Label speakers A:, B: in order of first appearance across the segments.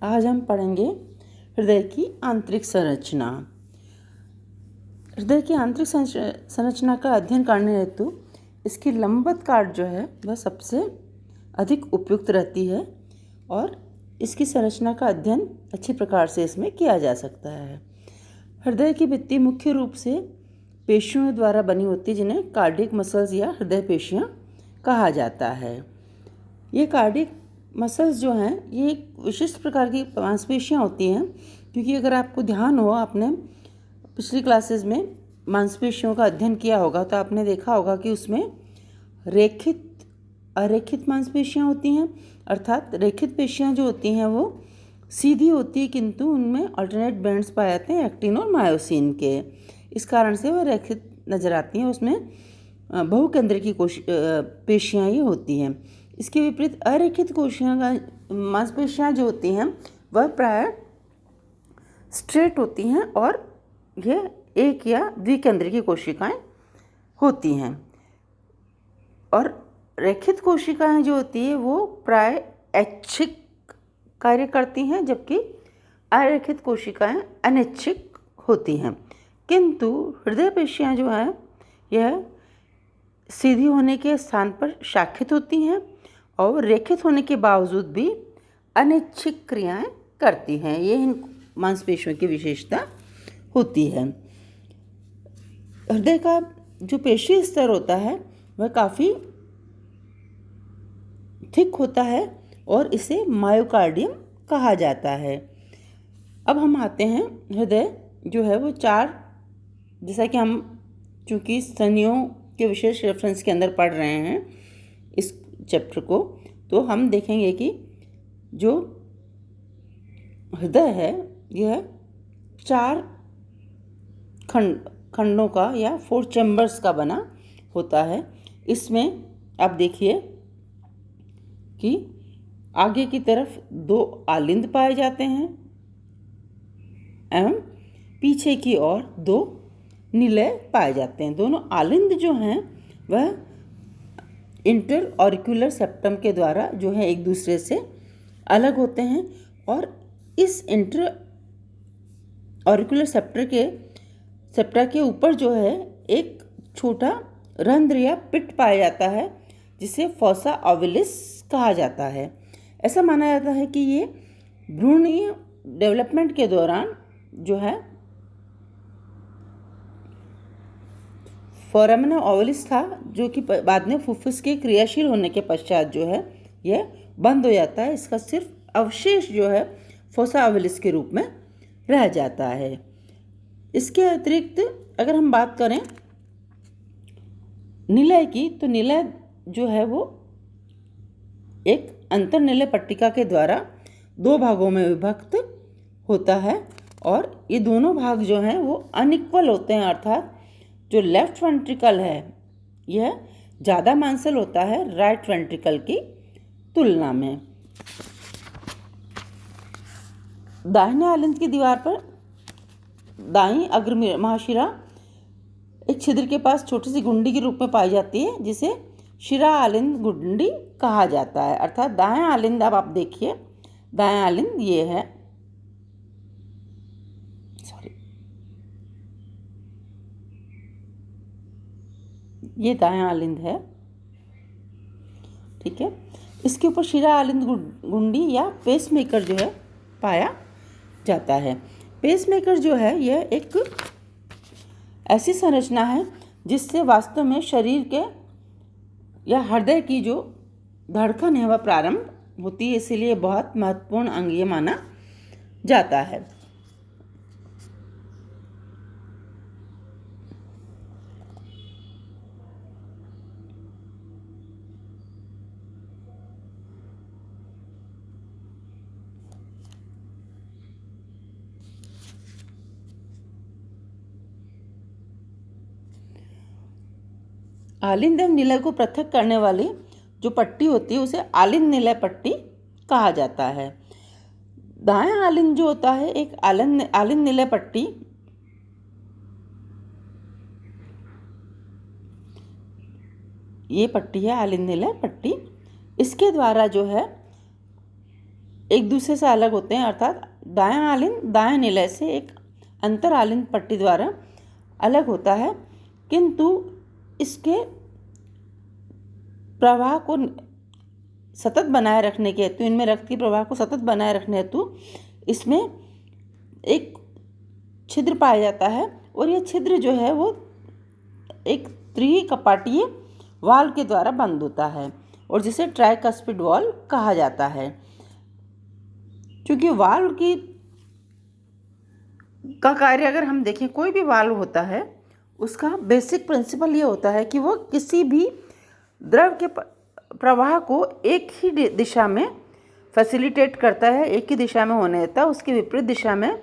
A: आज हम पढ़ेंगे हृदय की आंतरिक संरचना। हृदय की आंतरिक संरचना का अध्ययन करने हेतु इसकी लंबवत काट जो है वह सबसे अधिक उपयुक्त रहती है और इसकी संरचना का अध्ययन अच्छी प्रकार से इसमें किया जा सकता है। हृदय की भित्ति मुख्य रूप से पेशियों द्वारा बनी होती है, जिन्हें कार्डियक मसल्स या हृदय पेशियाँ कहा जाता है। ये कार्डियक मसल्स जो हैं ये एक विशिष्ट प्रकार की मांसपेशियाँ होती हैं, क्योंकि अगर आपको ध्यान हो, आपने पिछली क्लासेस में मांसपेशियों का अध्ययन किया होगा तो आपने देखा होगा कि उसमें रेखित अरेखित मांसपेशियाँ होती हैं। अर्थात रेखित पेशियाँ जो होती हैं वो सीधी होती है, किंतु उनमें अल्टरनेट बैंड्स पाए जाते हैं एक्टिन और मायोसिन के। इस कारण से वह रेखित नज़र आती हैं। उसमें बहुकेंद्रकी पेशियाँ ही होती हैं। इसके विपरीत अरेखित मांसपेशियाँ जो होती हैं वह प्राय स्ट्रेट होती हैं और यह एक या द्विकेंद्रकी कोशिकाएं होती हैं। और रेखित कोशिकाएं जो होती है वो प्राय ऐच्छिक कार्य करती हैं, जबकि अरेखित कोशिकाएं अनैच्छिक होती हैं। किंतु हृदय पेशियाँ जो हैं यह सीधी होने के स्थान पर शाखित होती हैं और रेखित होने के बावजूद भी अनैच्छिक क्रियाएं करती हैं। ये इन मांसपेशियों की विशेषता होती है। हृदय का जो पेशी स्तर होता है वह काफ़ी थिक होता है और इसे मायोकार्डियम कहा जाता है। अब हम आते हैं, हृदय जो है वो चार, जैसा कि हम चूँकि स्तनियों के विशेष रेफरेंस के अंदर पढ़ रहे हैं इस चैप्टर को, तो हम देखेंगे कि जो हृदय है यह चार खंडों का या 4 चैम्बर्स का बना होता है। इसमें आप देखिए कि आगे की तरफ 2 आलिंद पाए जाते हैं एवं पीछे की ओर 2 निलय पाए जाते हैं। दोनों आलिंद जो हैं वह इंटर ऑरिकुलर सेप्टम के द्वारा जो है एक दूसरे से अलग होते हैं और इस इंटर ऑरिकुलर सेप्टा के ऊपर जो है एक छोटा रंध्र या पिट पाया जाता है, जिसे फोसा ओविलिस कहा जाता है। ऐसा माना जाता है कि ये भ्रूणीय डेवलपमेंट के दौरान जो है फोरामिना ओवलिस था, जो कि बाद में फुफ्फुस के क्रियाशील होने के पश्चात जो है यह बंद हो जाता है। इसका सिर्फ अवशेष जो है फोसा ओवलिस के रूप में रह जाता है। इसके अतिरिक्त अगर हम बात करें निलय की, तो निलय जो है वो एक अंतर्निलय पट्टिका के द्वारा 2 भागों में विभक्त होता है और ये दोनों भाग जो हैं वो अनइक्वल होते हैं। अर्थात जो लेफ्ट वेंट्रिकल है यह ज़्यादा मांसल होता है राइट वेंट्रिकल की तुलना में। दाहिने आलिंद की दीवार पर दाईं अग्र महाशिरा एक छिद्र के पास छोटी सी गुंडी के रूप में पाई जाती है, जिसे शिरा आलिंद गुंडी कहा जाता है। अर्थात दायां आलिंद, अब आप देखिए दायां आलिंद ये है, ये दायां आलिंद है, ठीक है। इसके ऊपर शिरा आलिंद गुंडी या पेसमेकर जो है पाया जाता है। पेसमेकर जो है यह एक ऐसी संरचना है जिससे वास्तव में शरीर के या हृदय की जो धड़कन है वह प्रारंभ होती है, इसीलिए बहुत महत्वपूर्ण अंग ये माना जाता है। आलिंद एवं निलय को पृथक करने वाली जो पट्टी होती है उसे आलिंद निलय पट्टी कहा जाता है। दायां आलिंद जो होता है एक आलिंद निलय पट्टी, ये पट्टी है आलिंद निलय पट्टी। इसके द्वारा जो है एक दूसरे से अलग होते हैं, अर्थात दायां आलिंद दायां निलय से एक अंतर आलिंद पट्टी द्वारा अलग होता है, किंतु इसके प्रवाह को सतत बनाए रखने के हेतु, इनमें रक्त के प्रवाह को सतत बनाए रखने हेतु इसमें एक छिद्र पाया जाता है, और यह छिद्र जो है वो एक त्रिकपाटीय वाल्व के द्वारा बंद होता है और जिसे ट्राइकस्पिड वाल्व कहा जाता है। क्योंकि वाल्व का कार्य अगर हम देखें, कोई भी वाल्व होता है उसका बेसिक प्रिंसिपल ये होता है कि वो किसी भी द्रव के प्रवाह को एक ही दिशा में फैसिलिटेट करता है, एक ही दिशा में होने देता है, उसके विपरीत दिशा में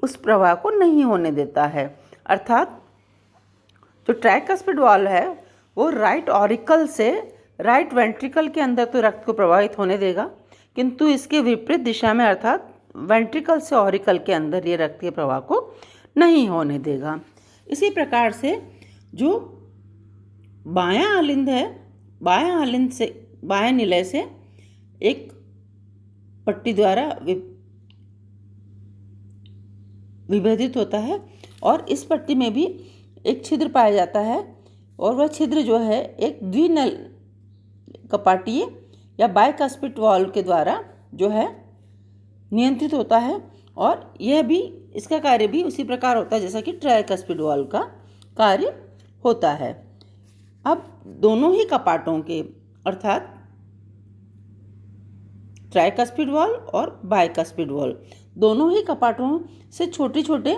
A: उस प्रवाह को नहीं होने देता है। अर्थात जो ट्राइकस्पिड वाल्व है वो राइट ऑरिकल से राइट वेंट्रिकल के अंदर तो रक्त को प्रवाहित होने देगा, किंतु इसके विपरीत दिशा में अर्थात वेंट्रिकल से ऑरिकल के अंदर ये रक्त के प्रवाह को नहीं होने देगा। इसी प्रकार से जो बायां आलिंद है, बायां आलिंद से बायां निलय से एक पट्टी द्वारा विभेदित होता है और इस पट्टी में भी एक छिद्र पाया जाता है, और वह छिद्र जो है एक द्विनल कपाटीय या बाइकस्पिड वाल्व के द्वारा जो है नियंत्रित होता है, और यह भी इसका कार्य भी उसी प्रकार होता है जैसा कि ट्राइकस्पिड वाल्व का कार्य होता है। अब दोनों ही कपाटों के अर्थात ट्राइकस्पिड वाल्व और बाइकस्पिड वाल्व दोनों ही कपाटों से छोटे छोटे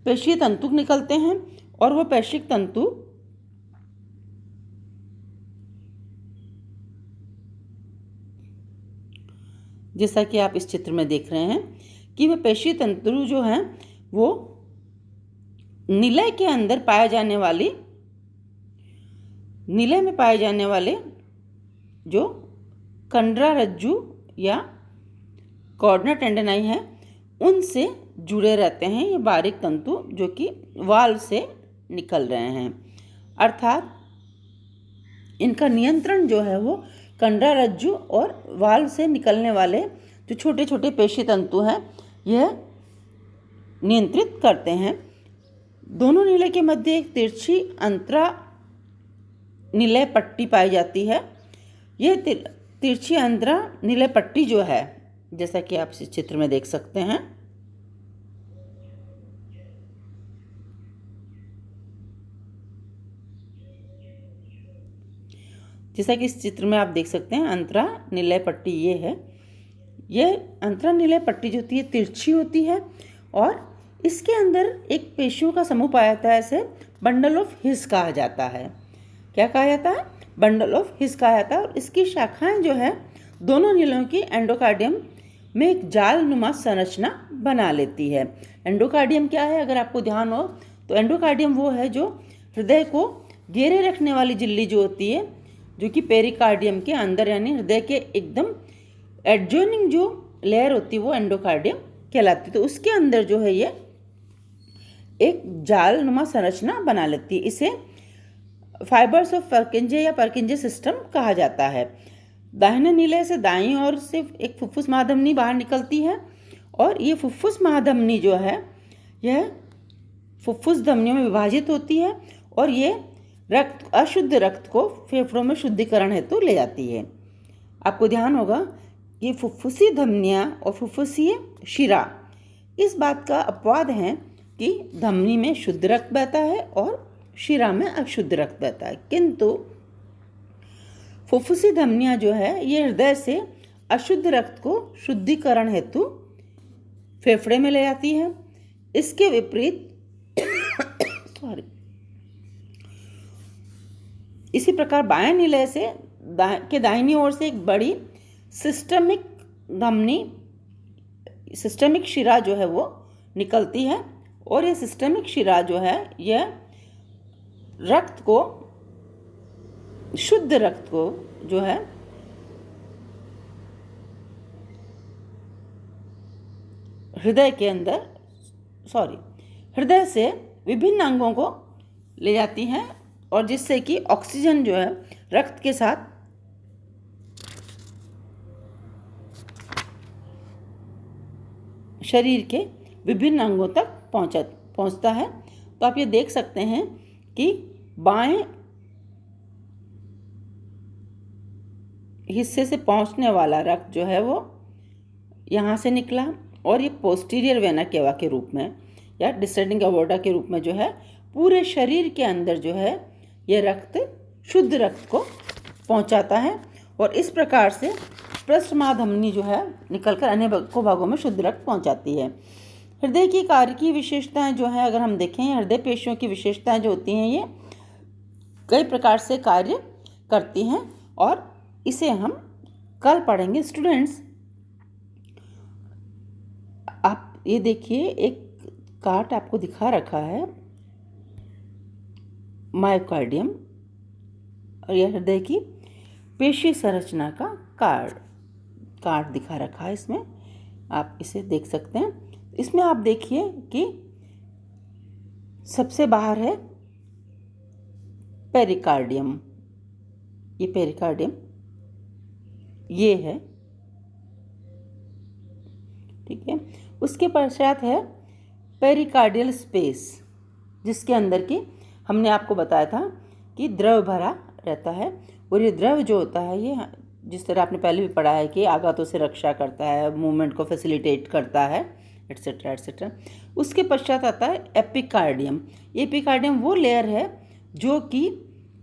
A: पेशीय तंतु निकलते हैं, और वह पेशिक तंतु जैसा कि आप इस चित्र में देख रहे हैं कि वह पेशीय तंतु जो हैं वो निलय के अंदर पाए जाने वाली, निलय में पाए जाने वाले जो कंडरा रज्जु या कॉर्डना टेंडनाई है उनसे जुड़े रहते हैं ये बारीक तंतु जो कि वाल्व से निकल रहे हैं। अर्थात इनका नियंत्रण जो है वो कंडरा रज्जु और वाल्व से निकलने वाले जो छोटे छोटे पेशी तंतु हैं यह नियंत्रित करते हैं। दोनों निलय के मध्य एक तिरछी अंतरा निलय पट्टी पाई जाती है। यह तिरछी अंतरा निलय पट्टी जो है, जैसा कि आप इस चित्र में देख सकते हैं, जैसा कि इस चित्र में आप देख सकते हैं अंतरा निलय पट्टी ये है। यह अंतरा निलय पट्टी जो होती है तिरछी होती है और इसके अंदर एक पेशियों का समूह पाया जाता है, इसे बंडल ऑफ हिस कहा जाता है। क्या कहा जाता है? बंडल ऑफ हिस कहा जाता है। और इसकी शाखाएं जो है दोनों निलयों की एंडोकार्डियम में एक जाल नुमा संरचना बना लेती है। एंडोकार्डियम क्या है? अगर आपको ध्यान हो तो एंडोकार्डियम वो है जो हृदय को घेरे रखने वाली झिल्ली जो होती है, जो कि पेरिकार्डियम के अंदर यानी हृदय के एकदम एडजॉइनिंग जो लेयर होती है वो एंडोकार्डियम कहलाती है। तो उसके अंदर जो है ये एक जाल नुमा संरचना बना लेती है। इसे फाइबर्स ऑफ पर्किंजे या पर्किंजे सिस्टम कहा जाता है। दाहिने निलय से दाईं ओर से एक फुफ्फुस महाधमनी बाहर निकलती है और ये फुफ्फुस महाधमनी जो है यह फुफ्फुस धमनियों में विभाजित होती है और ये रक्त अशुद्ध रक्त को फेफड़ों में शुद्धिकरण हेतु ले जाती है। आपको ध्यान होगा ये फुफ्फुसी धमनियाँ और फुफ्फुसीय शिरा इस बात का अपवाद है कि धमनी में शुद्ध रक्त बहता है और शिरा में अशुद्ध रक्त बहता है, किंतु फुफ्फुसी धमनियाँ जो है ये हृदय से अशुद्ध रक्त को शुद्धिकरण हेतु फेफड़े में ले जाती है। इसके विपरीत इसी प्रकार बाएं निलय से दाहिनी ओर से एक बड़ी सिस्टमिक धमनी, सिस्टमिक शिरा जो है वो निकलती है और ये सिस्टमिक शिरा जो है यह रक्त को, शुद्ध रक्त को जो है हृदय के अंदर हृदय से विभिन्न अंगों को ले जाती हैं और जिससे कि ऑक्सीजन जो है रक्त के साथ शरीर के विभिन्न अंगों तक पहुंचता है। तो आप ये देख सकते हैं कि बाएं हिस्से से पहुंचने वाला रक्त जो है वो यहाँ से निकला और ये पोस्टीरियर वेना केवा के रूप में या डिसेंडिंग अवोर्डा के रूप में जो है पूरे शरीर के अंदर जो है ये रक्त, शुद्ध रक्त को पहुंचाता है और इस प्रकार से पृष्ठमाधमनी जो है निकलकर अन्य भागों में शुद्ध रक्त पहुंचाती है। हृदय की कार्य की विशेषताएं जो है अगर हम देखें, हृदय पेशियों की विशेषताएं जो होती हैं ये कई प्रकार से कार्य करती हैं और इसे हम कल पढ़ेंगे। स्टूडेंट्स, आप ये देखिए, एक कार्ड आपको दिखा रखा है मायोकार्डियम और यह हृदय की पेशी संरचना का कार्ड दिखा रखा है। इसमें आप इसे देख सकते हैं। इसमें आप देखिए कि सबसे बाहर है पेरिकार्डियम, ये पेरिकार्डियम ये है, ठीक है। उसके पश्चात है पेरिकार्डियल स्पेस, जिसके अंदर की हमने आपको बताया था कि द्रव भरा रहता है और ये द्रव जो होता है ये जिस तरह आपने पहले भी पढ़ा है कि आघातों से रक्षा करता है, मूवमेंट को फैसिलिटेट करता है, एट्सेट्रा एट्सेट्रा। उसके पश्चात आता है एपिकार्डियम। एपिकार्डियम वो लेयर है जो कि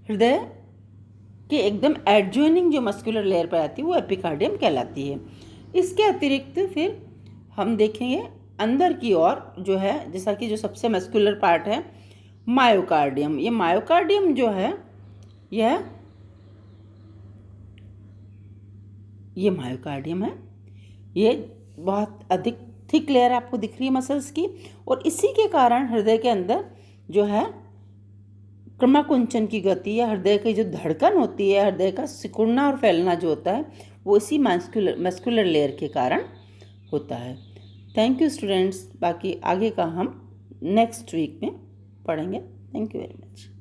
A: हृदय के एकदम एडजॉइनिंग जो मस्कुलर लेयर पर आती है वो एपिकार्डियम कहलाती है। इसके अतिरिक्त फिर हम देखेंगे अंदर की ओर जो है, जैसा कि जो सबसे मस्कुलर पार्ट है मायोकार्डियम। ये मायोकार्डियम जो है ये मायोकार्डियम है। ये बहुत अधिक थिक लेयर आपको दिख रही है मसल्स की और इसी के कारण हृदय के अंदर जो है क्रमाकुंचन की गति या हृदय की जो धड़कन होती है, हृदय का सिकुड़ना और फैलना जो होता है वो इसी मस्कुलर लेयर के कारण होता है। Thank you students. बाकी आगे का हम नेक्स्ट वीक में पढ़ेंगे। Thank you very much.